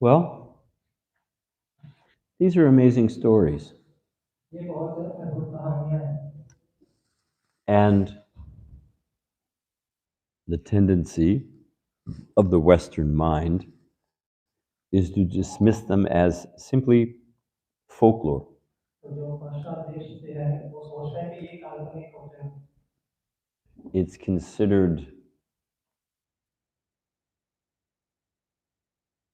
Well, these are amazing stories. And the tendency of the Western mind is to dismiss them as simply folklore. It's considered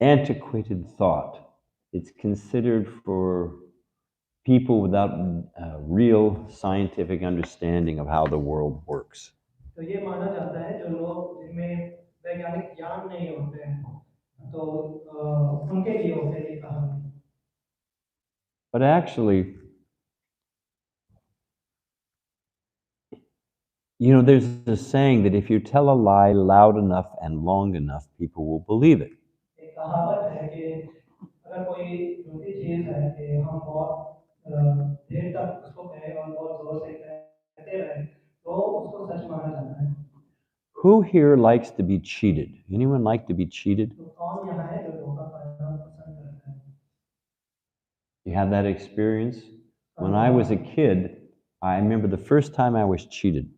antiquated thought. It's considered for people without real scientific understanding of how the world works. But actually, you know, there's a saying that if you tell a lie loud enough and long enough, people will believe it. Who here likes to be cheated? Anyone like to be cheated? You have that experience? When I was a kid, I remember the first time I was cheated.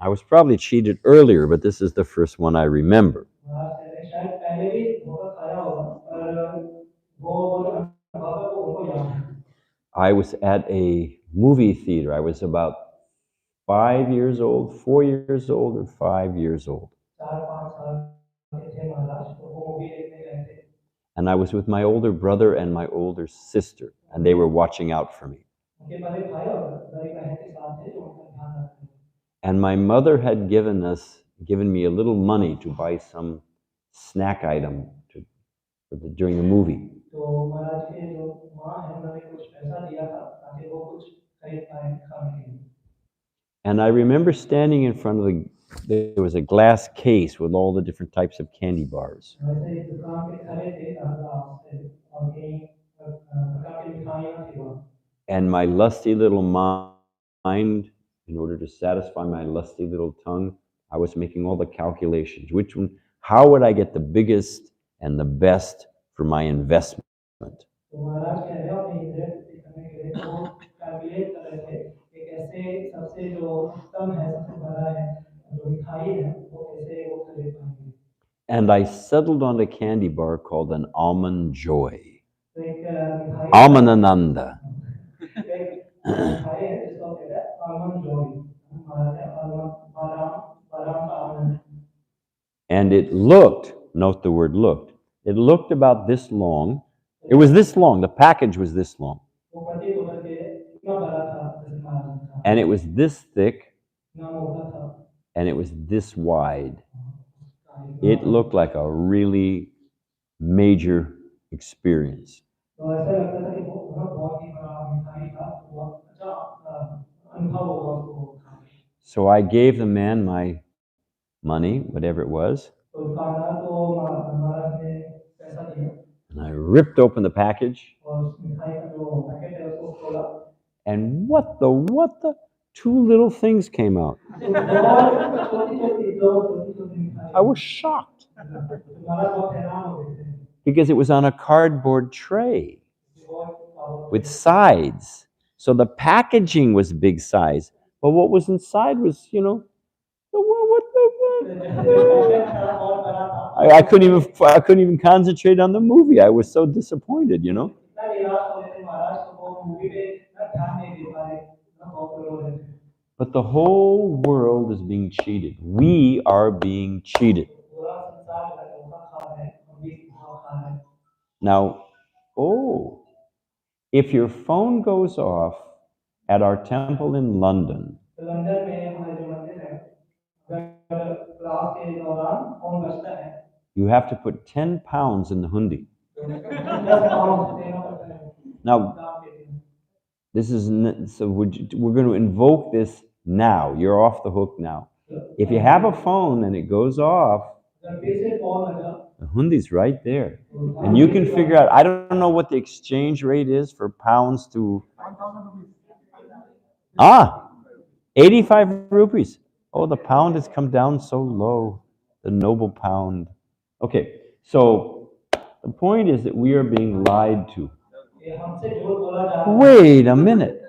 I was probably cheated earlier, but this is the first one I remember. I was at a movie theater. I was about 5 years old, 4 years old, or 5 years old. And I was with my older brother and my older sister, and they were watching out for me. And my mother had given me a little money to buy some snack item during the movie. And I remember standing in front of there was a glass case with all the different types of candy bars. And my lusty little mind, in order to satisfy my lusty little tongue, I was making all the calculations. How would I get the biggest and the best for my investment? And I settled on a candy bar called an Almond Joy. Almandananda. And it looked, note the word looked, it looked about this long. It was this long, the package was this long. And it was this thick, and it was this wide. It looked like a really major experience. So I gave the man my money, whatever it was, and I ripped open the package. And what the? Two little things came out. I was shocked. Because it was on a cardboard tray with sides. So the packaging was big size, but what was inside was, I couldn't even concentrate on the movie. I was so disappointed, But the whole world is being cheated. We are being cheated. Now, if your phone goes off at our temple in London, you have to put 10 pounds in the hundi. Now, we're going to invoke this now. You're off the hook now. If you have a phone and it goes off, the hundi's right there. And you can figure out, I don't know what the exchange rate is for pounds to... 85 rupees. Oh, the pound has come down so low. The noble pound. Okay, so the point is that we are being lied to. Wait a minute.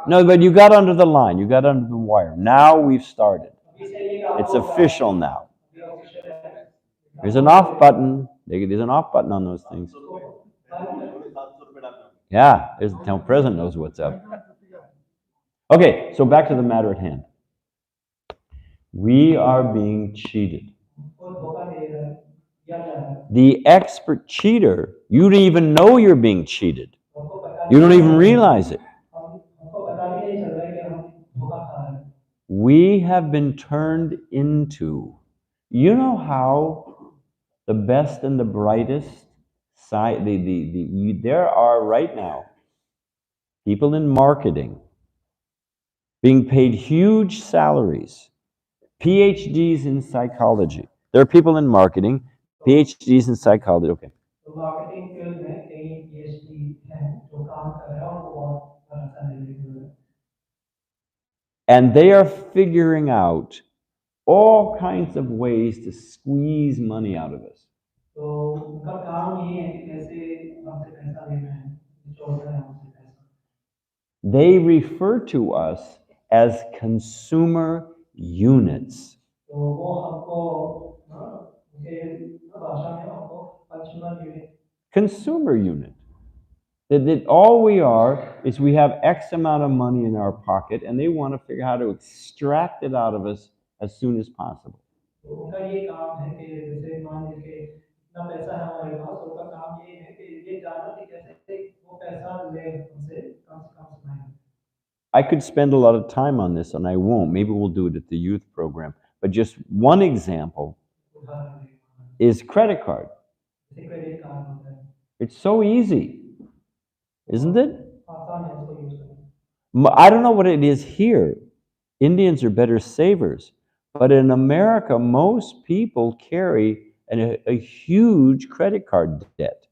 No, but you got under the line. You got under the wire. Now we've started. It's official now. There's an off button. There's an off button on those things. Yeah, there's the town president knows what's up. Okay, so back to the matter at hand. We are being cheated. The expert cheater, you don't even know you're being cheated. You don't even realize it. We have been turned into, you know how the best and the brightest side, there are right now people in marketing being paid huge salaries, PhDs in psychology. There are people in marketing, PhDs in psychology. Okay. And they are figuring out all kinds of ways to squeeze money out of us. They refer to us as consumer units. Consumer unit. That all we are is we have X amount of money in our pocket and they want to figure out how to extract it out of us as soon as possible. I could spend a lot of time on this and I won't. Maybe we'll do it at the youth program. But just one example is credit card. It's so easy, isn't it? I don't know what it is here. Indians are better savers. But in America, most people carry a huge credit card debt.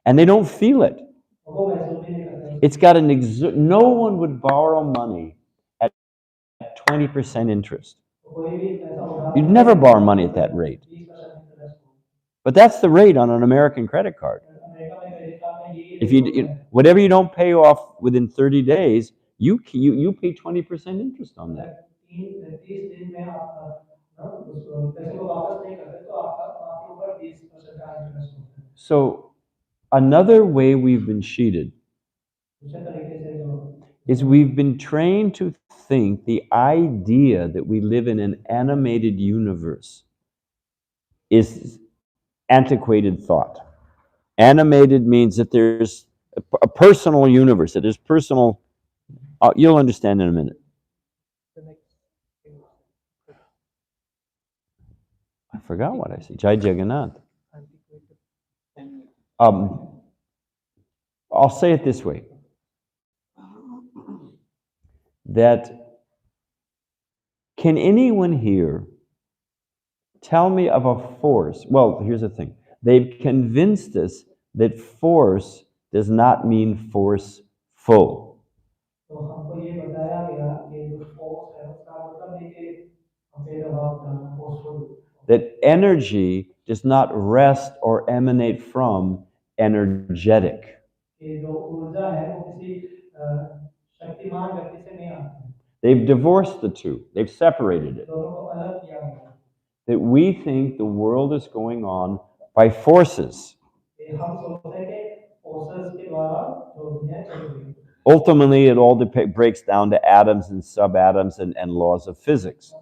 And they don't feel it. It's got an no one would borrow money at 20% interest. You'd never borrow money at that rate. But that's the rate on an American credit card. If whatever you don't pay off within 30 days, you pay 20% interest on that. So another way we've been cheated is we've been trained to think the idea that we live in an animated universe is antiquated thought. Animated means that there's a personal universe, that there's personal, you'll understand in a minute. I forgot what I said. Jai Jagannath. I'll say it this way. That can anyone here tell me of a force? Well, here's the thing. They've convinced us that force does not mean forceful. That energy does not rest or emanate from energetic. They've divorced the two. They've separated it. That we think the world is going on by forces. Ultimately, it all breaks down to atoms and subatoms and laws of physics.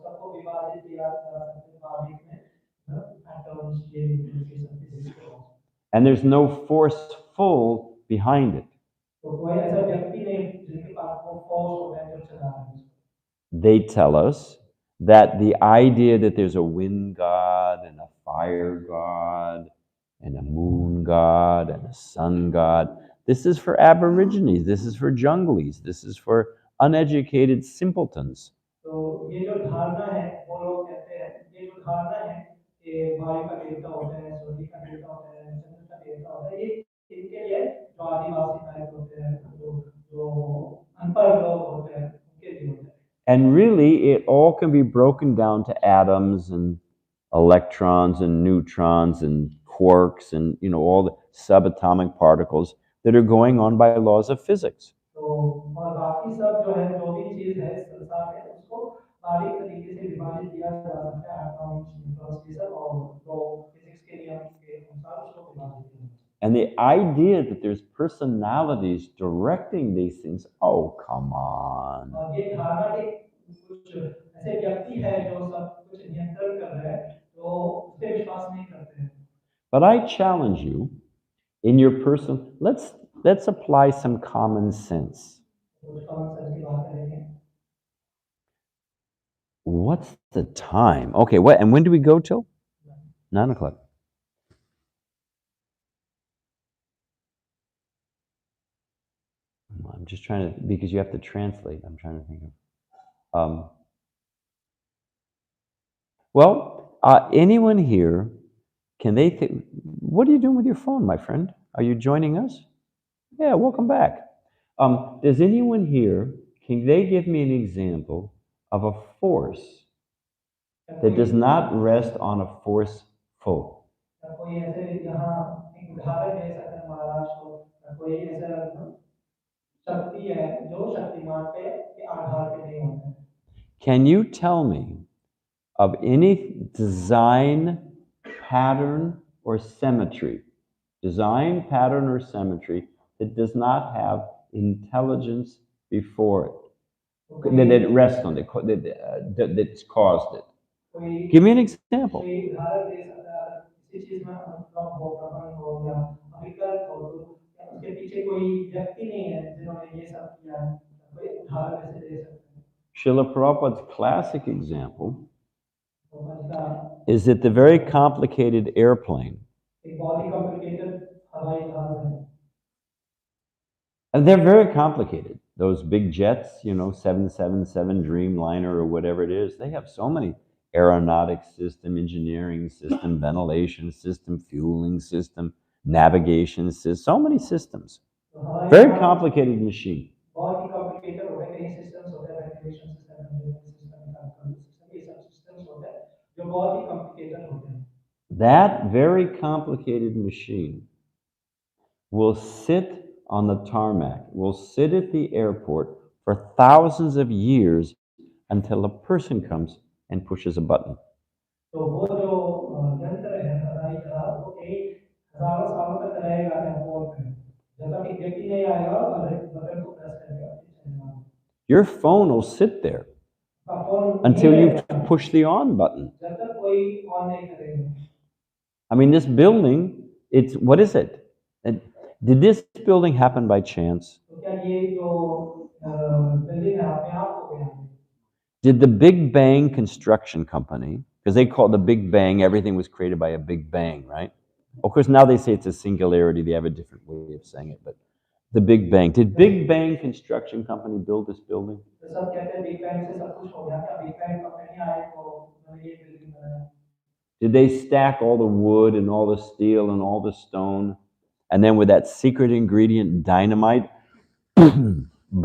And there's no forceful behind it. They tell us that the idea that there's a wind god and a fire god and a moon god and a sun god, this is for aborigines, this is for jungles, this is for uneducated simpletons. And really, it all can be broken down to atoms and electrons and neutrons and quarks and all the subatomic particles that are going on by laws of physics. तो और बाकी सब जो है जो भी चीज है इस संसार में उसको बारीक तरीके से विभाजित किया जा सकता है एटॉम्स न्यूट्रॉन्स ये सब और जो फिजिक्स के नियम के अनुसार उसको विभाजित किया जाता है. And the idea that there's personalities directing these things, oh, come on. और ये धारणा कि कुछ ऐसे व्यक्ति है जो सब कुछ नियंत्रण कर रहे हैं तो उस पे विश्वास नहीं करते हैं. But I challenge you in your person, let's apply some common sense. कुछ कॉमन सेंस की बात करेंगे. What's the time? Okay, and when do we go till? 9:00. I'm just trying to, because you have to translate. I'm trying to think of. Anyone here, can they think, what are you doing with your phone, my friend? Are you joining us? Yeah, welcome back. Does anyone here, can they give me an example of a force that does not rest on a forceful? कोई ऐसे यहाँ एक उदाहरण दे सकते हैं महाराज को. कोई ऐसा शक्ति है जो शक्तिमान पे के आधार पे नहीं होता है. Can you tell me of any design, pattern, or symmetry that does not have intelligence before it, that rests on it, that's caused it? Give me an example. कोई उदाहरण दे सकता है किसी चीज में अनुक्रम हो प्रबंध हो या अभिकल्प हो तो उसके पीछे कोई व्यक्ति नहीं है जिन्होंने ये सब किया है. कोई उदाहरण ऐसे दे सकते हैं. Srila Prabhupada's classic example is that the very complicated airplane, एक बहुत ही कॉम्प्लिकेटेड हवाई जहाज है. and they're very complicated. Those big jets, 777 Dreamliner or whatever it is, they have so many aeronautics system, engineering system, ventilation system, fueling system, navigation system, so many systems. Very complicated machine. बहुत ही complicated होते हैं. कई systems होते हैं ventilation system engineering system control system ये सब systems होते हैं जो बहुत ही कॉम्प्लिकेटेड होते हैं. That very complicated machine will sit on the tarmac, will sit at the airport for thousands of years until a person comes and pushes a button. तो वो जो यंत्र है हवाई जहाज वो कई हजारों सालों तक रहेगा एयरपोर्ट में जब तक एक व्यक्ति नहीं आएगा और बटन को प्रेस करेगा. Your phone will sit there until you push the on button. जब तक कोई ऑन नहीं करेगा. I mean, this building, what is it? Did this building happen by chance? तो क्या ये जो बिल्डिंग है अपने आप हो गया? Did the Big Bang construction company, because they call it the Big Bang, everything was created by a Big Bang, right? Of course, now they say it's a singularity. They have a different way of saying it, but the Big Bang. Did Big Bang construction company build this building? तो सब कहते हैं big bang से सब कुछ हो गया. क्या बिग बैंग कंपनी आए तो उन्होंने ये बिल्डिंग बनाया? Did they stack all the wood and all the steel and all the stone, and then with that secret ingredient, dynamite,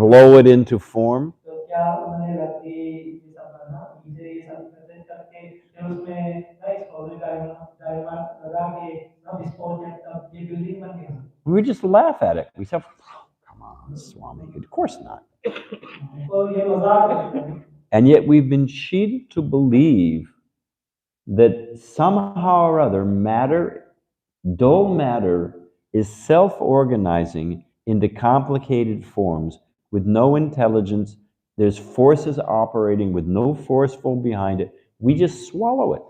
blow it into form? तो क्या उन्होंने लकड़ी ये सब बना इसे ये सब एकत्रित करके फिर उसमें ना एक्सप्लोजिव डायनामाइट लगा के ना विस्फोट किया तब ये बिल्डिंग बन गया. We just laugh at it. We say, oh, come on, Swami, of course not. तो ये मजाक है. And yet we've been cheated to believe that somehow or other dull matter, is self-organizing into complicated forms with no intelligence. There's forces operating with no forceful behind it. We just swallow it.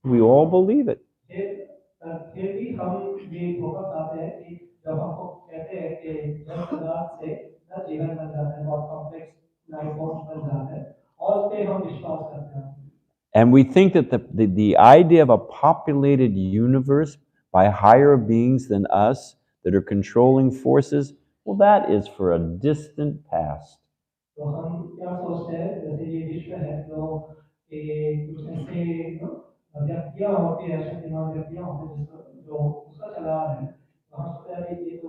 We all believe it. फिर भी हम ये धोखा खाते हैं कि जब हमको कहते हैं कि जल पदार्थ से ना जीवन बन जाता है बहुत कॉम्प्लेक्स लाइफ फॉर्म्स बन जाते हैं और उस पे हम विश्वास करते हैं. And we think that the idea of a populated universe by higher beings than us that are controlling forces, well, that is for a distant past. तो हम क्या सोचते हैं जैसे ये विश्व है जो कुछ ऐसे व्यक्तियां होती है शक्तिमान व्यक्तियां होती है जो उसका चला रहे हैं. तो हम सोचते हैं कि ये तो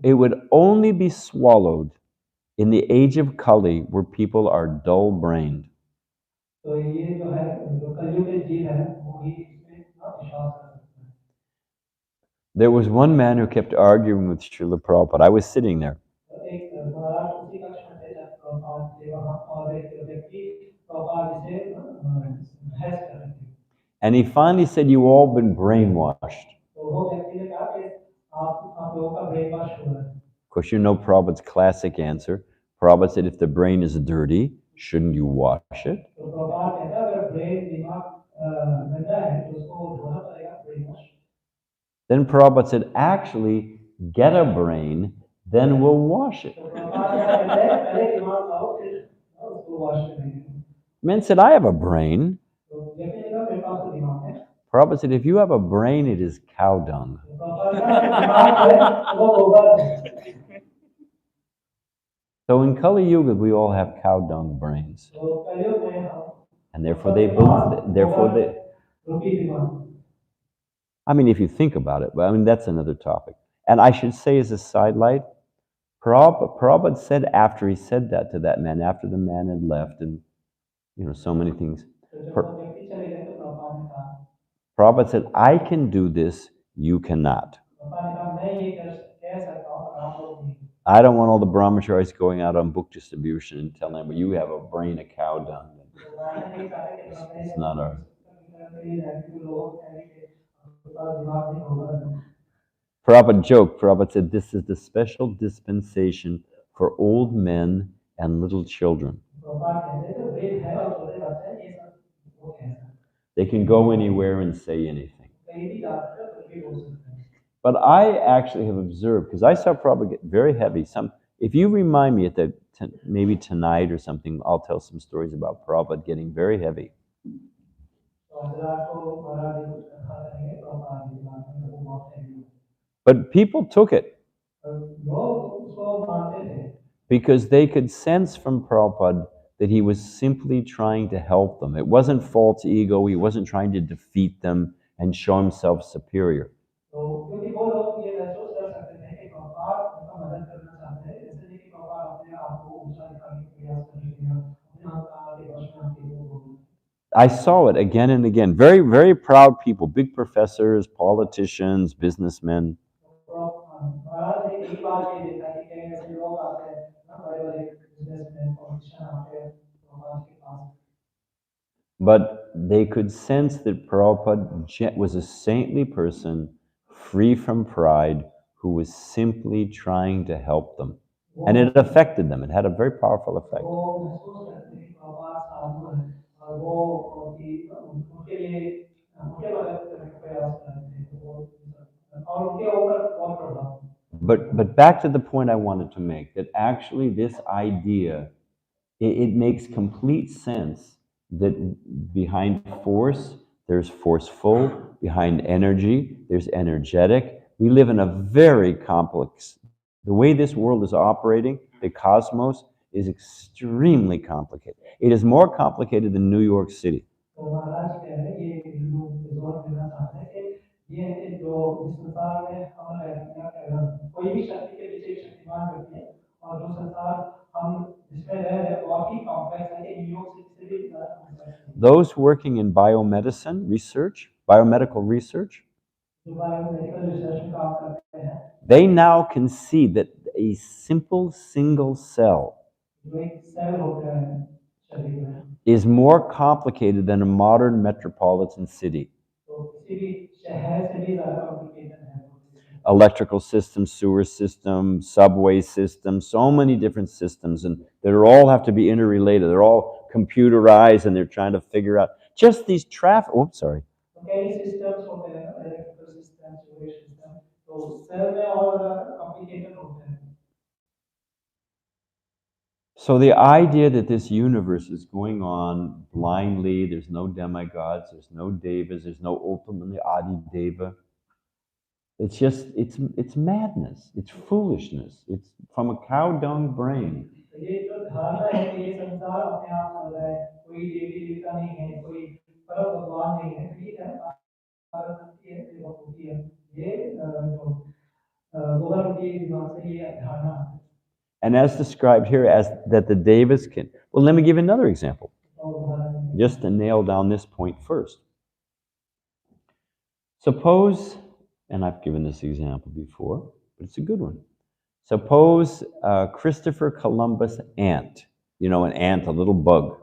It would only be swallowed in the age of Kali, where people are dull-brained, तो ये जो है जो कलयुग के जीव है वो ही इसमें विश्वास कर सकते हैं। there was one man who kept arguing with Srila Prabhupada. I was sitting there. तो एक महाराज उसी कक्ष में थे जब प्रभुपाद थे वहाँ और एक व्यक्ति प्रभुपाद से बहस कर रहे थे। And he finally said, "You all been brainwashed." तो वो व्यक्ति ने कहा कि आप लोगों का ब्रेन वॉश हुआ है। Of course, you know Prabhupada's classic answer. Prabhupada said, if the brain is dirty, shouldn't you wash it? तो प्रभुपाद कहता है अगर ब्रेन दिमाग गंदा है तो उसको धोना पड़ेगा brain wash. Then Prabhupada said, actually, get a brain, then we'll wash it. तो प्रभुपाद कहते हैं पहले दिमाग लाओ फिर उसको वॉश करेंगे। Man said, I have a brain. तो व्यक्ति ने कहा मेरे पास तो दिमाग है। Prabhupada said, if you have a brain, it is cow dung. Prabhupada कहता है दिमाग है वो गोबर है। So in Kali Yuga, we all have cow dung brains. तो कलयुग में हम And therefore they, रूपी दिमाग। I mean, if you think about it, but I mean, that's another topic. And I should say as a sidelight, Prabhupada said after he said that to that man, after the man had left, and so many things, तो जब वो व्यक्ति चले गए तो प्रभुपाद ने कहा Prabhupada said, I can do this, you cannot. Prabhupada ने कहा मैं ये कह सकता हूँ और आप लोग नहीं। I don't want all the brahmacharis going out on book distribution and telling them, well, you have a brain of cow dung. It's not ours. Prabhupada joked. Prabhupada said, this is the special dispensation for old men and little children. They can go anywhere and say anything. But I actually have observed, because I saw Prabhupada get very heavy. If you remind me maybe tonight or something, I'll tell some stories about Prabhupada getting very heavy. But people took it because they could sense from Prabhupada that he was simply trying to help them. It wasn't false ego. He wasn't trying to defeat them and show himself superior. I saw it again and again. Very, very proud people, big professors, politicians, businessmen. But they could sense that Prabhupada was a saintly person, free from pride, who was simply trying to help them. And it affected them. It had a very powerful effect. But back to the point I wanted to make, that actually this idea, it makes complete sense that behind force, there's forceful, behind energy, there's energetic. We live in a very complex, the way this world is operating, the cosmos, is extremely complicated. It is more complicated than New York City. Those working in biomedicine research, biomedical research, they now can see that a simple single cell is more complicated than a modern metropolitan city. Electrical system, sewer system, subway system, so many different systems, and they all have to be interrelated. They're all computerized, and they're trying to figure out just these traffic. Oops, sorry. So the idea that this universe is going on blindly, there's no demigods, there's no devas, there's no ultimately Adi Deva. It's just, it's madness. It's foolishness. It's from a cow dung brain. And as described here, as that the devas can. Well, let me give you another example, just to nail down this point first. Suppose, and I've given this example before, but it's a good one. Suppose Christopher Columbus ant, you know, an ant, a little bug.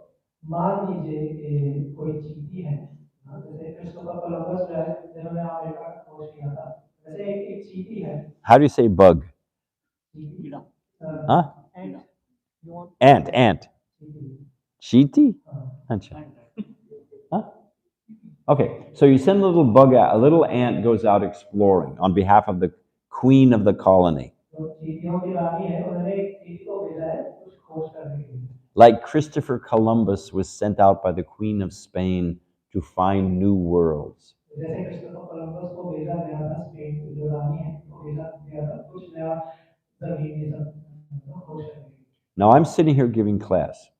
मान लीजिए कि कोई चींटी है, जैसे Christopher Columbus जो है जिन्होंने अमेरिका की खोज किया था, वैसे एक चींटी है. How do you say bug? Huh? Ant. Cheetah? Huh? Okay, so you send a little bug out, a little ant goes out exploring on behalf of the queen of the colony. Like Christopher Columbus was sent out by the Queen of Spain to find new worlds. Now I'm sitting here giving class,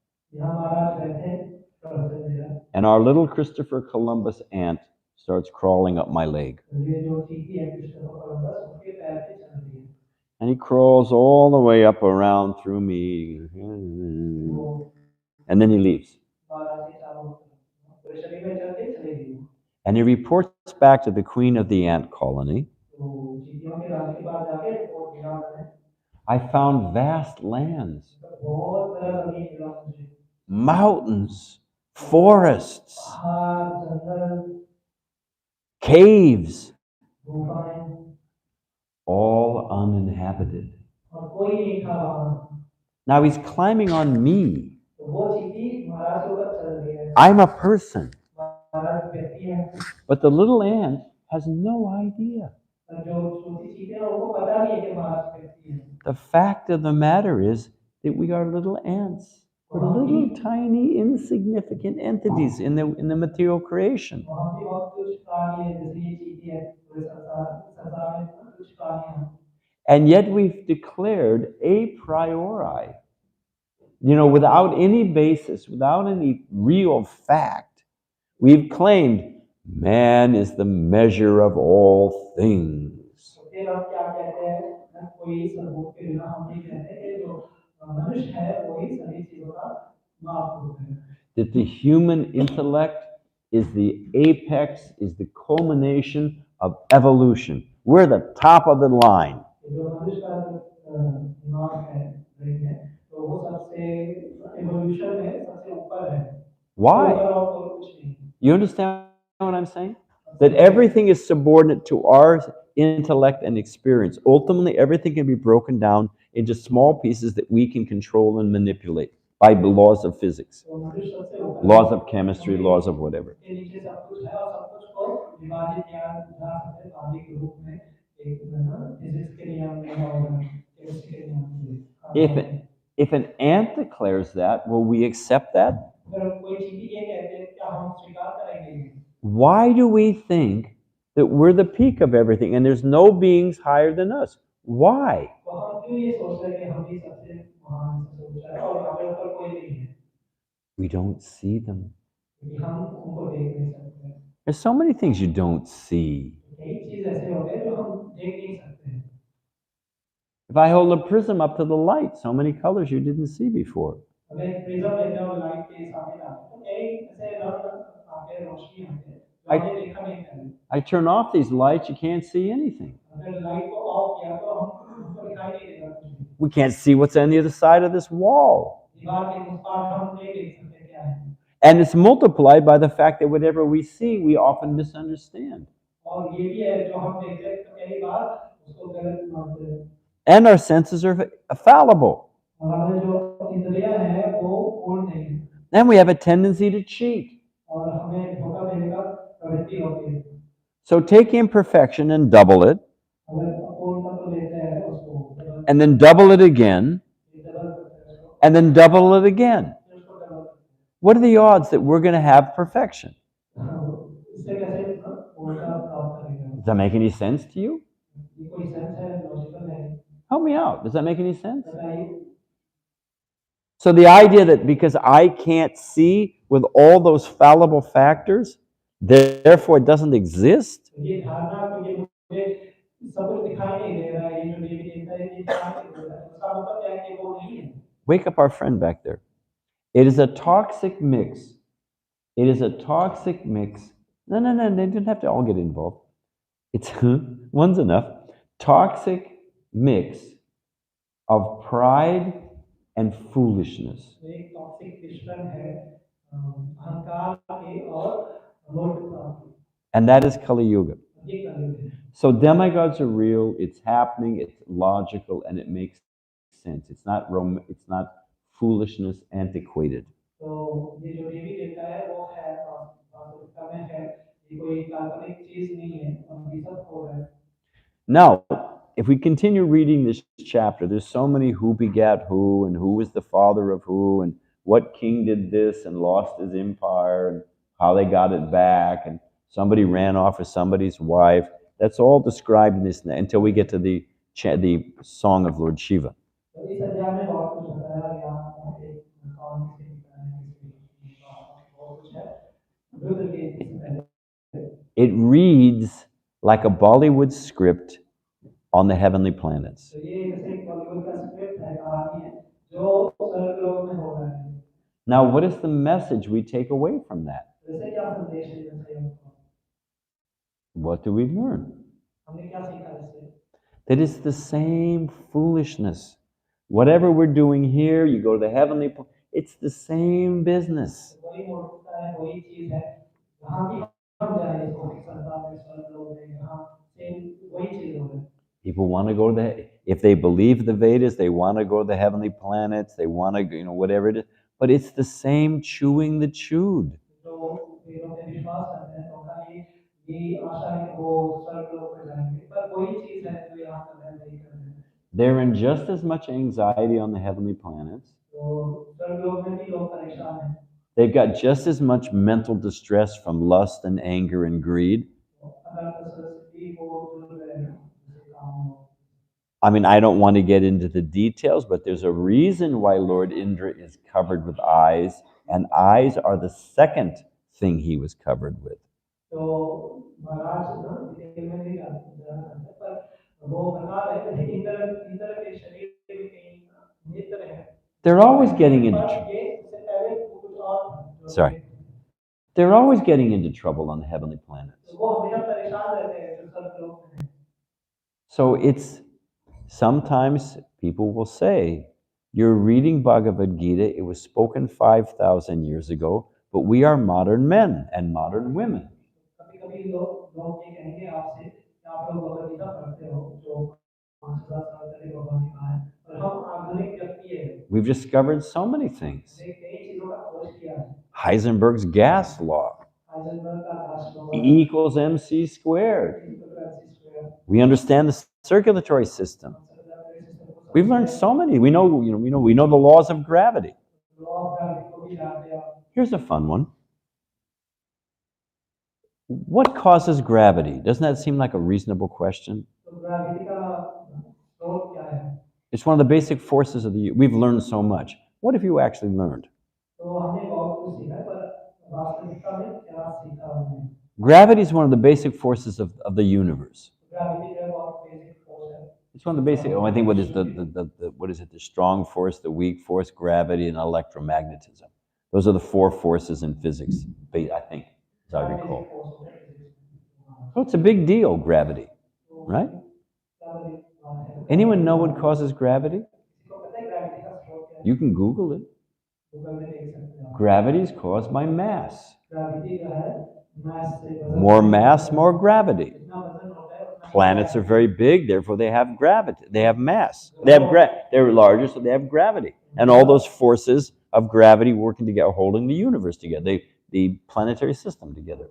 and our little Christopher Columbus ant starts crawling up my leg. And he crawls all the way up around through me, and then he leaves. And he reports back to the queen of the ant colony, I found vast lands, mountains, forests, caves, all uninhabited. Now he's climbing on me. I'm a person. But the little ant has no idea. The fact of the matter is that we are little ants. We're little tiny insignificant entities in the material creation. And yet we've declared a priori, you know, without any basis, without any real fact, we've claimed man is the measure of all things. That the human intellect is the apex, is the culmination of evolution. We're the top of the line. Why? You understand what I'm saying? That everything is subordinate to our intellect and experience. Ultimately, everything can be broken down into small pieces that we can control and manipulate by the laws of physics, laws of chemistry, laws of whatever. If an ant declares that, will we accept that? Why do we think that we're the peak of everything and there's no beings higher than us? Why? We don't see them. There's so many things you don't see. If I hold a prism up to the light, so many colors you didn't see before. I turn off these lights, you can't see anything. We can't see what's on the other side of this wall. And it's multiplied by the fact that whatever we see, we often misunderstand. And our senses are fallible. And we have a tendency to cheat. So take imperfection and double it, and then double it again, and then double it again. What are the odds that we're going to have perfection? Does that make any sense to you? Help me out. Does that make any sense? So the idea that because I can't see with all those fallible factors, therefore it doesn't exist? Wake up our friend back there. It is a toxic mix. It is a toxic mix. No, no, no, they didn't have to all get involved. It's one's enough. Toxic mix of pride and foolishness. एक toxic मिश्रण है अहंकार के और मूर्खता के। And that is Kali Yuga. ये कलयुग है। So demigods are real, it's happening, it's logical, and it makes sense. It's not foolishness antiquated. तो ये जो देवी देवता है वो है वास्तविकता में है ये कोई काल्पनिक चीज नहीं है और ये सब हो रहा है। Now, if we continue reading this chapter, there's so many who begat who, and who was the father of who, and what king did this and lost his empire, and how they got it back, and somebody ran off with somebody's wife. That's all described in this until we get to the song of Lord Shiva. तो इस अध्याय में बहुत कुछ बताया गया है कौन किसके पिता है किसके बहुत कुछ है रुद्र के इससे पहले It reads like a Bollywood script on the heavenly planets. तो ये जैसे एक बॉलीवुड का स्क्रिप्ट है कहानी है जो स्वर्गलोक में हो रहा है। Now, what is the message we take away from that? जैसे क्या संदेश लेना चाहिए हमको? What do we learn? हमने क्या सीखा इससे? That it's the same foolishness. Whatever we're doing here, you go to the heavenly planet, it's the same business. वही मूर्खता है वही चीज है जहाँ भी हम जाए इसको संसार में स्वर्गलोक में यहाँ सेम वही चीज हो रही है। People want to go to if they believe the Vedas, they want to go to the heavenly planets, they want to, whatever it is. But it's the same chewing the chewed. They're in just as much anxiety on the heavenly planets. They've got just as much mental distress from lust and anger and greed. I mean, I don't want to get into the details, but there's a reason why Lord Indra is covered with eyes, and eyes are the second thing he was covered with. They're always getting into They're always getting into trouble on the heavenly planets. So sometimes people will say, you're reading Bhagavad Gita, it was spoken 5,000 years ago, but we are modern men and modern women. We've discovered so many things. Heisenberg's gas law. E equals mc squared. We understand the circulatory system. We've learned so many. We know the laws of gravity. Here's a fun one. What causes gravity? Doesn't that seem like a reasonable question? It's one of the basic forces of the universe. We've learned so much. What have you actually learned? Gravity is one of the basic forces of the universe. It's one of the basic. I think what is the strong force, the weak force, gravity, and electromagnetism. Those are the four forces in physics, I think, as I recall. So it's a big deal, gravity, right? Anyone know what causes gravity? You can Google it. Gravity is caused by mass. More mass, more gravity. Planets are very big, therefore they have gravity. They have mass. They're larger, so they have gravity. And all those forces of gravity working together, holding the universe together, the planetary system together.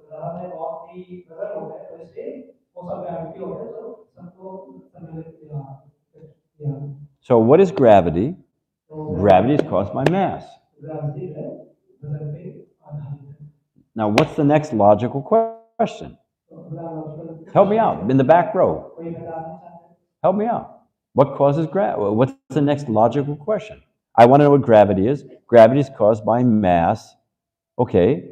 So what is gravity? Gravity is caused by mass. Now, what's the next logical question? Help me out, in the back row. Help me out. What causes gravity? What's the next logical question? I want to know what gravity is. Gravity is caused by mass. Okay.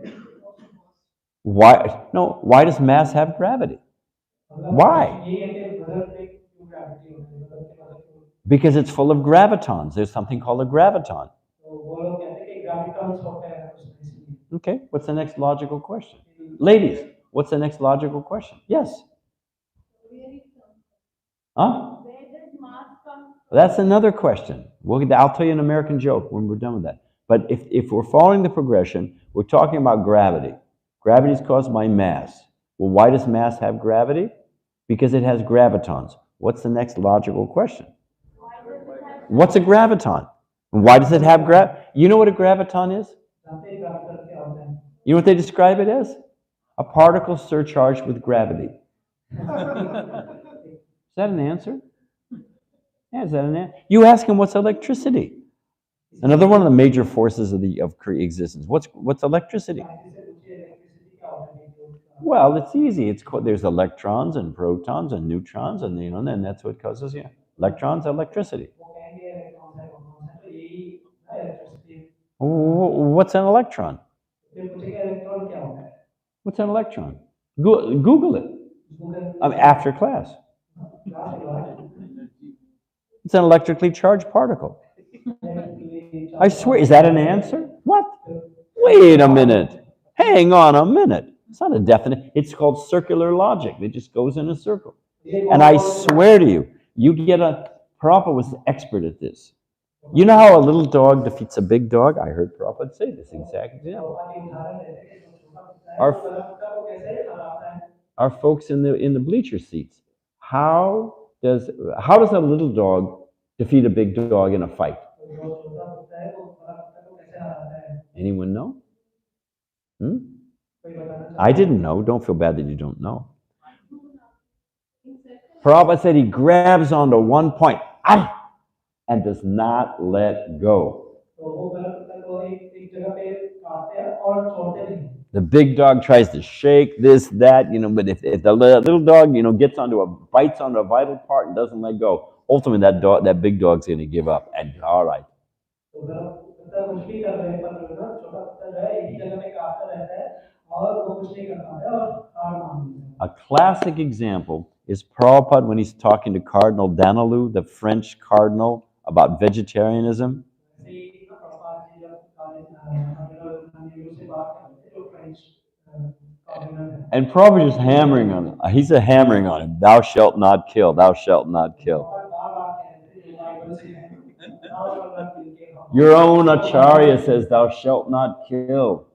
Why does mass have gravity? Why? Because it's full of gravitons. There's something called a graviton. तो वो लोग कहते हैं कि ग्रेविटॉन्स होते हैं उसमें इसलिए. Okay, what's the next logical question? Ladies, what's the next logical question? Yes. Huh? Where does mass come from? That's another question. I'll tell you an American joke when we're done with that. But if we're following the progression, we're talking about gravity. Gravity is caused by mass. Well, why does mass have gravity? Because it has gravitons. What's the next logical question? Why does it have What's a graviton? And why does it have You know what a graviton is? जानते हैं graviton क्या होता है? You know what they describe it as? A particle surcharged with gravity. Is that an answer? Yeah, is that an answer? You ask him what's electricity. Another one of the major forces of existence. What's electricity? Well, it's easy. There's electrons and protons and neutrons, and and that's what causes electrons, electricity. What's an electron? What's an electron? Google it. After class. It's an electrically charged particle. I swear, is that an answer? What? Wait a minute. Hang on a minute. It's not a definite. It's called circular logic. It just goes in a circle. And I swear to you, Prabhupada was the expert at this. You know how a little dog defeats a big dog? I heard Prabhupada say this exact example. Our folks in the bleacher seats. How does a little dog defeat a big dog in a fight? Anyone know? I didn't know. Don't feel bad that you don't know. Prabhupada said he grabs onto one point and does not let go. The big dog tries to shake this, that, but if the little dog, bites onto a vital part and doesn't let go, ultimately that big dog's going to give up. And all right. A classic example is Prabhupada when he's talking to Cardinal Danilou, the French cardinal, about vegetarianism. And Prabhupada is hammering on it. He's hammering on him. Thou shalt not kill. Thou shalt not kill. Your own Acharya says thou shalt not kill.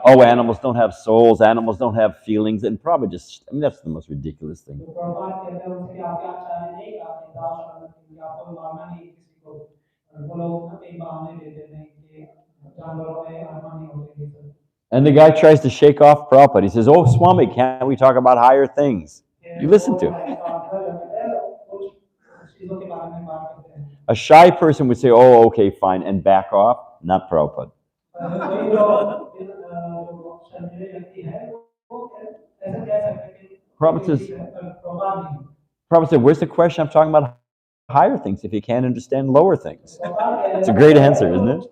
Oh, animals don't have souls. Animals don't have feelings. And Prabhupada that's the most ridiculous thing. And the guy tries to shake off Prabhupada. He says, oh, Swami, can't we talk about higher things? You listen to him. A shy person would say, oh, okay, fine, and back off. Not Prabhupada. Prabhupada said, where's the question? I'm talking about higher things if you can't understand lower things. It's a great answer, isn't it?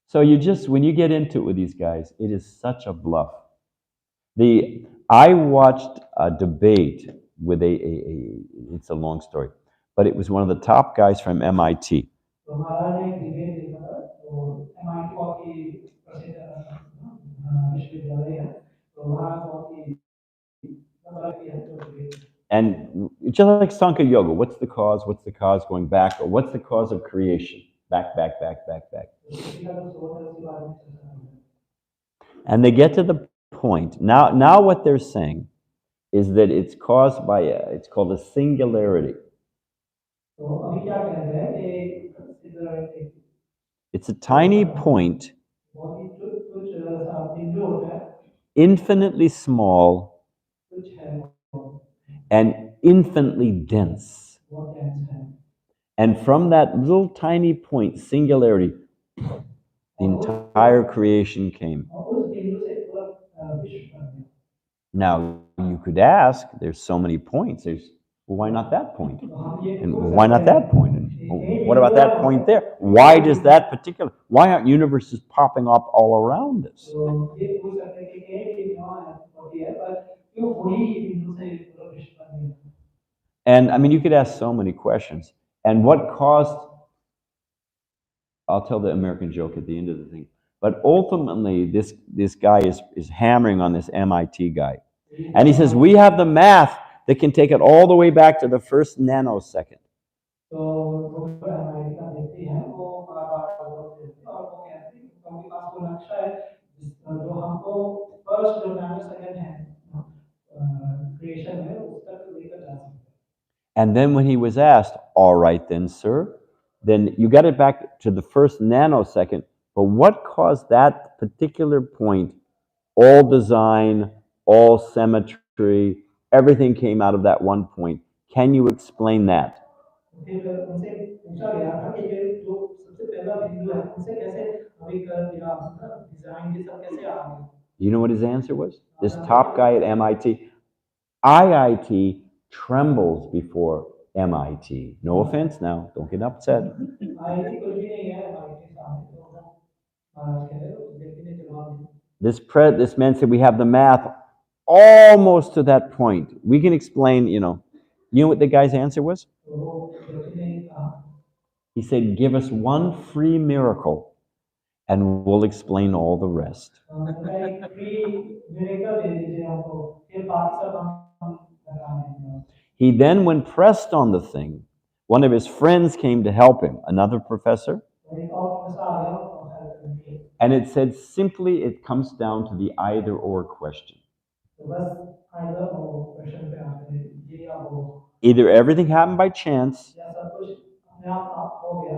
So when you get into it with these guys, it is such a bluff. I watched a debate with it's a long story, but it was one of the top guys from MIT. And just like Sankhya Yoga, what's the cause? What's the cause going back? Or what's the cause of creation? Back. And they get to the point. Now what they're saying is that it's caused by it's called a singularity. It's a tiny point, infinitely small, and infinitely dense. And from that little tiny point, singularity, the entire creation came. Now, you could ask, there's so many points. Why not that point? And why not that point? And what about that point there? Why aren't universes popping up all around us? And I mean, you could ask so many questions. And what caused, I'll tell the American joke at the end of the thing. But ultimately, this guy is hammering on this MIT guy. And he says, we have the math that can take it all the way back to the first nanosecond. तो वो MIT का व्यक्ति है वो बार-बार बोलते थे और वो कहते हैं कि उनके पास वो नक्शा है जो हमको फर्स्ट जो नैनो सेकंड है क्रिएशन है उस तक लेकर जा सकते हैं. And then when he was asked, all right then, sir, then you got it back to the first nanosecond, but what caused that particular point, all design, all symmetry, everything came out of that one point. Can you explain that? फिर उनसे पूछा गया था कि ये जो सबसे पहला बिंदु है उनसे कैसे अभी कर दिया डिजाइन ये सब कैसे आ गया. You know what his answer was? This top guy at MIT, IIT trembles before MIT. No offense now, don't get upset. IT कुछ भी नहीं है आईटी सामने तो कहते हैं उस व्यक्ति ने जवाब दिया. This man said we have the math almost to that point. We can explain, you know what the guy's answer was? तो वो व्यक्ति ने कहा He said, give us one free miracle and we'll explain all the rest. उनका एक free miracle दे दीजिए हमको फिर बाकी सब हम लगा लेंगे. He then, when pressed on the thing, one of his friends came to help him, another professor, और एक और प्रोफेसर आ गया और हेल्प करके. and it said simply it comes down to the either or question. तो बस either वो question पे आते हैं ये या वो. Either everything happened by chance या सब कुछ अपने आप हो गया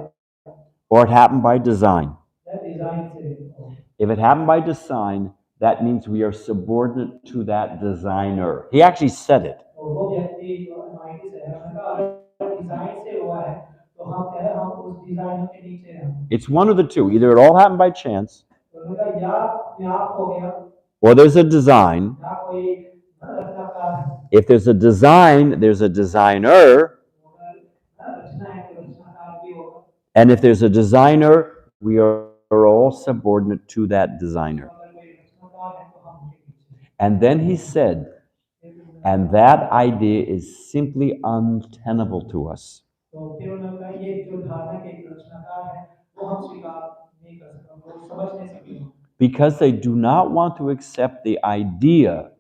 or it happened by design. या डिजाइन से हो. If it happened by design, that means we are subordinate to that designer. He actually said it. तो वो व्यक्ति जो एमआईटी से है उन्होंने कहा अगर डिजाइन से हुआ है तो हम कह रहे हैं हम उस डिजाइनर के नीचे हैं. It's one of the two. Either it all happened by chance, तो उन्होंने कहा या अपने आप हो गया or there's a design. या कोई रचनाकार है. If there's a design, there's a designer. रचना है तो रचनाकार भी होगा. And if there's a designer, we are all subordinate to that designer. अगर कोई रचनाकार है तो हम उनके नीचे. And then he said, and that idea is simply untenable to us. तो फिर उन्होंने कहा ये जो धारणा के एक रचनाकार है वो हम स्वीकार नहीं कर सकते वो समझ नहीं सकते. Because they do not want to accept the idea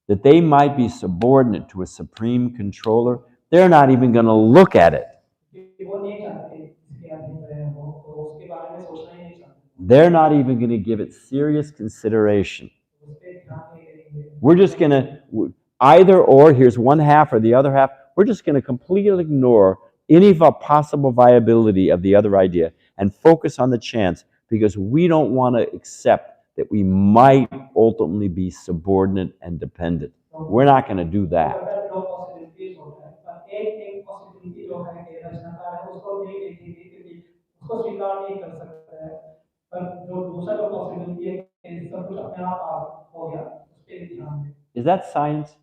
that they might be subordinate to a supreme controller, they're not even going to look at it. वो नहीं चाहते इसके अधीन रहे हो तो उसके बारे में सोचना ही नहीं चाहते. They're not even going to give it serious consideration. उस पे ध्यान नहीं करेंगे. We're just going to either or, here's one half or the other half, we're just going to completely ignore any possible viability of the other idea and focus on the chance because we don't want to accept that we might ultimately be subordinate and dependent. We're not going to do that. अगर दो possibilities होता है पर एक possibility जो है कि रचनाकार है उसको नहीं देखेंगे क्योंकि उसको स्वीकार नहीं कर सकता है. पर जो दूसरा जो पॉसिबिलिटी है कि सब कुछ अपने आप हो गया उस पे ध्यान दें. Is that science?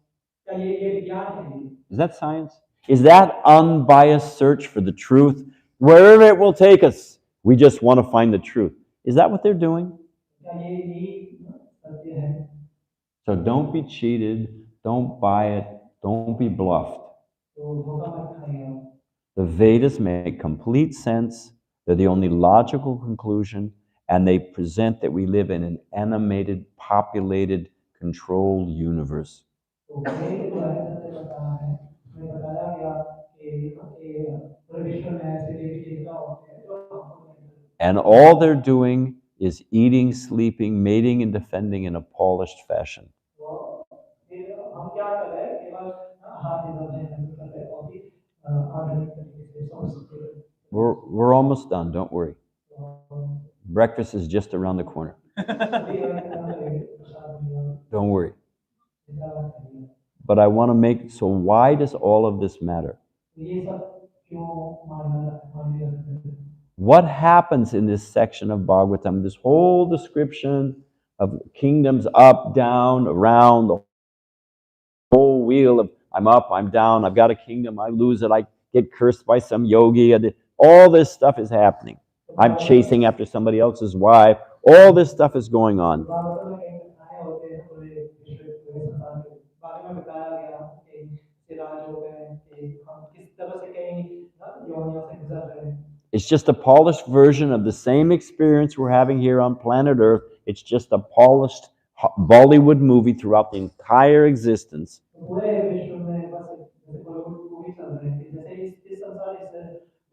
क्या ये विज्ञान है? Is that science? Is that unbiased search for the truth? Wherever it will take us, we just want to find the truth. Is that what they're doing? क्या ये सत्य है? So don't be cheated, don't buy it, don't be bluffed. तो धोखा मत खाइए. The Vedas make complete sense. They're the only logical conclusion, and they present that we live in an animated, populated, controlled universe. तो ये जो है सत्य बताना है मैं बताया गया कि पूरे विश्व में ऐसे देवी देवता होते हैं जो हमको नहीं. And all they're doing is eating, sleeping, mating, and defending in a polished fashion. तो फिर हम क्या कर रहे हैं केवल हाथ इधर उधर नहीं कर रहे और भी आधुनिक तरीके से समझ सकते हैं. We're almost done, don't worry. Breakfast is just around the corner. Don't worry. But I want to make, so why does all of this matter? What happens in this section of Bhagavatam, this whole description of kingdoms up, down, around, the whole wheel of I'm up, I'm down, I've got a kingdom, I lose it, I get cursed by some yogi, all this stuff is happening. I'm chasing after somebody else's wife, all this stuff is going on. It's just a polished version of the same experience we're having here on planet Earth. It's just a polished Bollywood movie throughout the entire existence. पूरे विश्व में बस जैसे Bollywood movie चल रही है जैसे इस संसार इस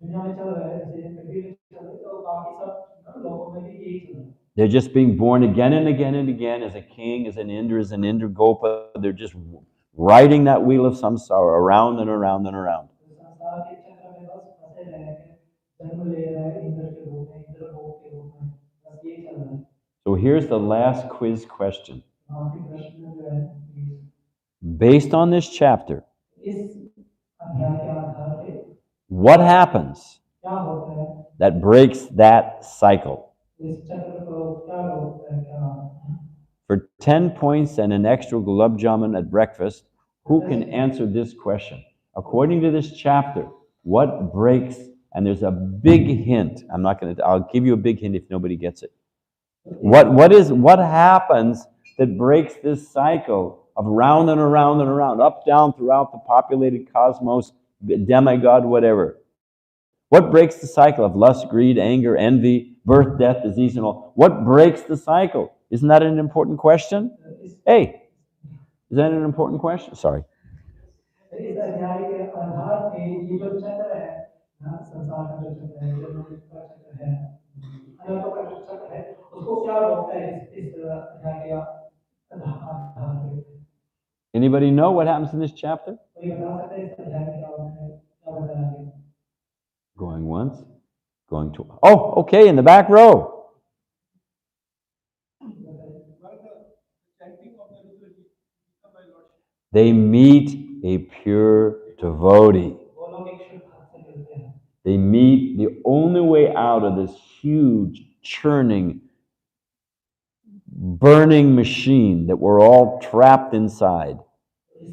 दुनिया में चल रहा है जैसे पृथ्वी में चल रहा है तो बाकी सब लोगों में भी यही चल रहा है They're just being born again and again and again as a king, as an Indra, as an Indragopa. They're just riding that wheel of samsara around and around and around. संसार के चक्र में बस फंसे रह के जन्म ले रहे हैं इंद्र के रूप में इंद्र भोग के रूप में बस यही चल रहा है So here's the last quiz question. आखिरी प्रश्न जो है Based on this chapter, इस अध्याय के आधार पे what happens क्या होता है that breaks that cycle? इस चक्र को क्या रोकता है क्या For 10 points and an extra gulab jamun at breakfast, who can answer this question? According to this chapter, what breaks, and there's a big hint. I'll give you a big hint if nobody gets it. What happens that breaks this cycle of round and around and around, up, down throughout the populated cosmos, demigod, whatever? What breaks the cycle of lust, greed, anger, envy, birth, death, disease, and all? What breaks the cycle? Isn't that an important question? Hey, is that an important question? Sorry. इस अध्याय के आधार पे ये जो चक्र है संसार का जो चक्र है जो मनुष्य का चक्र है अनंतों का जो चक्र है उसको क्या रोकता है इस अध्याय के आधार पे Anybody know what happens in this chapter? कोई बता सकता है इस अध्याय में क्या बताया गया Going once, going twice. Oh, okay, in the back row. They meet a pure devotee. They meet the only way out of this huge, churning, burning machine that we're all trapped inside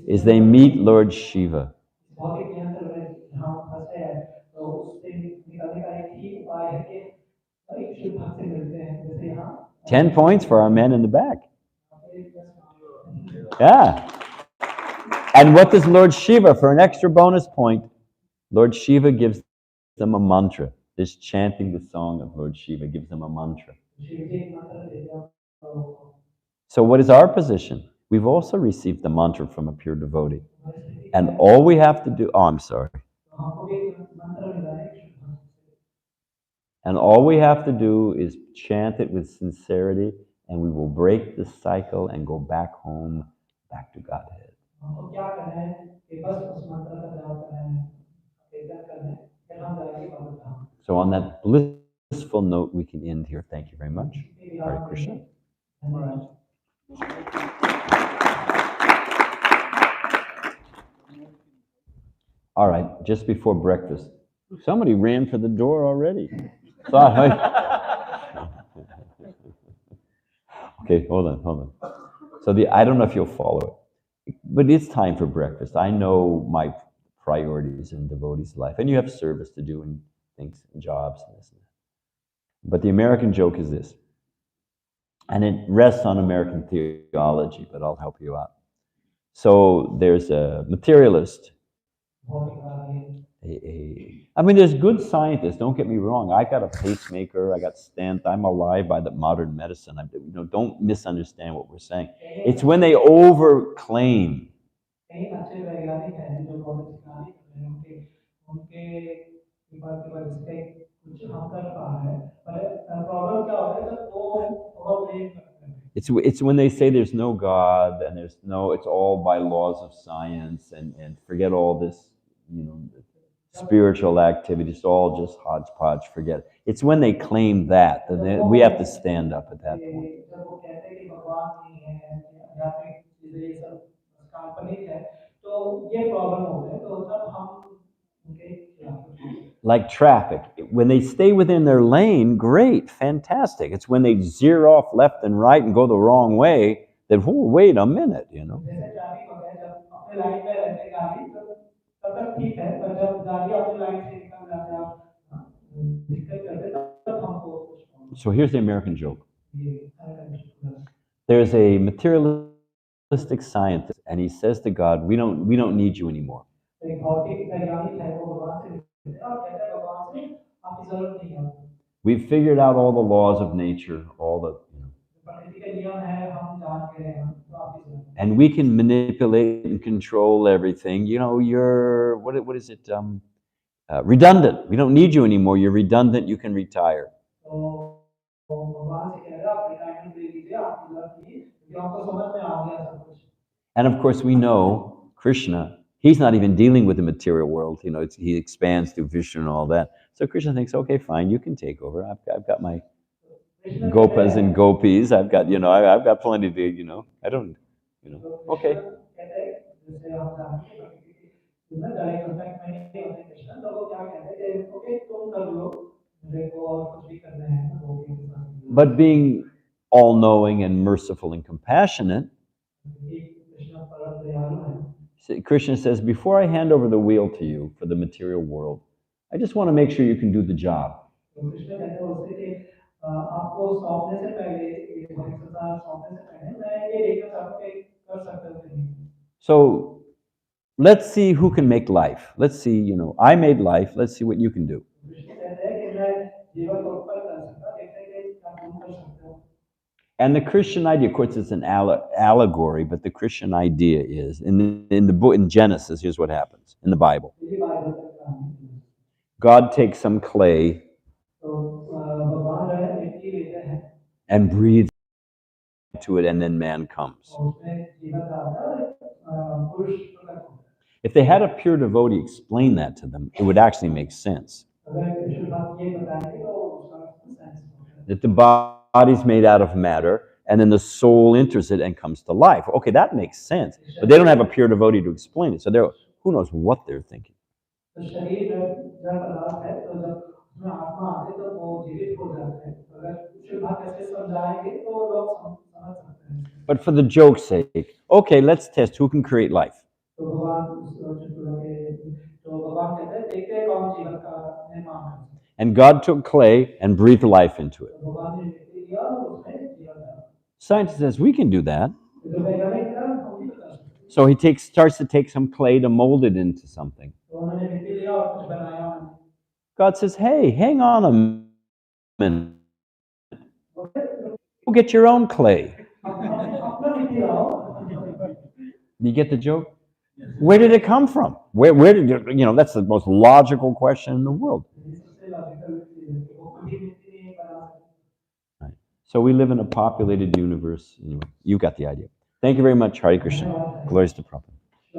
is they meet Lord Shiva. 10 points for our men in the back. Yeah. And what does Lord Shiva, for an extra bonus point, Lord Shiva gives them a mantra. This chanting the song of Lord Shiva gives them a mantra. So what is our position? We've also received the mantra from a pure devotee. And all we have to do, and all we have to do is chant it with sincerity, and we will break the cycle and go back home, back to Godhead. So on that blissful note, we can end here. Thank you very much. Hare Krishna. All right, just before breakfast, somebody ran for the door already. Okay, hold on. So I don't know if you'll follow it, but it's time for breakfast. I know my priorities in devotees' life, and you have service to do and things, and jobs, and this and that. But the American joke is this, and it rests on American theology, but I'll help you out. So there's a materialist. I mean, there's good scientists, don't get me wrong. I got a pacemaker, I got stent, I'm alive by the modern medicine. Don't misunderstand what we're saying. It's when they overclaim. It's when they say there's no God and it's all by laws of science and forget all this, spiritual activities, it's all just hodgepodge, forget it. It's when they claim that we have to stand up at that point. Like traffic, when they stay within their lane, great, fantastic. It's when they veer off left and right and go the wrong way that, wait a minute, So here's the American joke. There's a materialistic scientist, and he says to God, we don't need you anymore. आपकी जरूरत नहीं है। We've figured out all the laws of nature, all the, प्रकृति के नियम है, हम जान गए हैं, तो आपकी जरूरत नहीं है। and we can manipulate and control everything. You're what is it? Redundant. We don't need you anymore. You're redundant. You can retire. तो भगवान से कह रहे हैं, आप रिटायरमेंट ले लीजिए, आपकी जरूरत नहीं है, क्योंकि आपको समझ में आ गया सब कुछ। And of course, we know Krishna. He's not even dealing with the material world. He expands through Vishnu and all that. So Krishna thinks, okay, fine, you can take over. I've got my Krishna कहते gopas हैं, and gopis. I've got, I've got plenty to, I don't, तो okay. Krishna कहते हैं, जैसे हम जानते हैं प्रकृति में डायरेक्ट कांटेक्ट में नहीं होते कृष्ण, तो वो क्या कहते हैं कि ओके तुम कर लो, मेरे को और कुछ भी करना है ना, वो भी के साथ। But being all-knowing and merciful and compassionate, Krishna परम दयालु है। Krishna says, before I hand over the wheel to you for the material world, I just want to make sure you can do the job. तो कृष्ण कहते हैं उससे कि आपको सौंपने से पहले, ये भौतिक संसार सौंपने से पहले मैं ये देखना चाहता हूँ कि कर सकते हो कि नहीं। So let's see who can make life. Let's see, I made life. Let's see what you can do. Krishna कहते हैं कि मैं जीवन को उत्पन्न कर सकता, देखते हैं कि क्या तुम कर सकते हो। And the Christian idea, of course, it's an allegory, but the Christian idea is in the book in Genesis. Here's what happens in the Bible: ये बाइबल तक कहानी है। God takes some clay तो भगवान जो है मिट्टी लेते हैं and breathes into it, and then man comes. और उसमें जीवन डालता है, पुरुष प्रकट होता है। If they had a pure devotee explain that to them, it would actually make sense. अगर कृष्ण बात ये बताएंगे तो उसका सेंस होता है। That the body's made out of matter, and then the soul enters it and comes to life. Okay, that makes sense. But they don't have a pure devotee to explain it. So who knows what they're thinking. तो शरीर जड़ पदार्थ है, तो जब उसमें आत्मा आते तो वो जीवित हो जाते हैं। अगर कृष्ण बात ऐसे समझाएंगे तो लोग समझ सकते हैं। But for the joke's sake, okay, let's test who can create life. तो भगवान कहते हैं देखते हैं कौन जीवन का निर्माण कर सकता है। And God took clay and breathed life into it. तो भगवान ने मिट्टी लिया और उसमें जीवन डाला। Science says we can do that. तो वैज्ञानिक का हम भी कर सकते हैं। So he starts to take some clay to mold it into something. तो उन्होंने मिट्टी लिया और कुछ बनाया उन्होंने। God says, hey, hang on a minute. Go get your own clay. अपना मिट्टी लाओ। Do you get the joke? Where did it come from? Where did it, that's the most logical question in the world. Right. So we live in a populated universe. Anyway, you got the idea. Thank you very much, Hare Krishna. Glories to Prabhupada.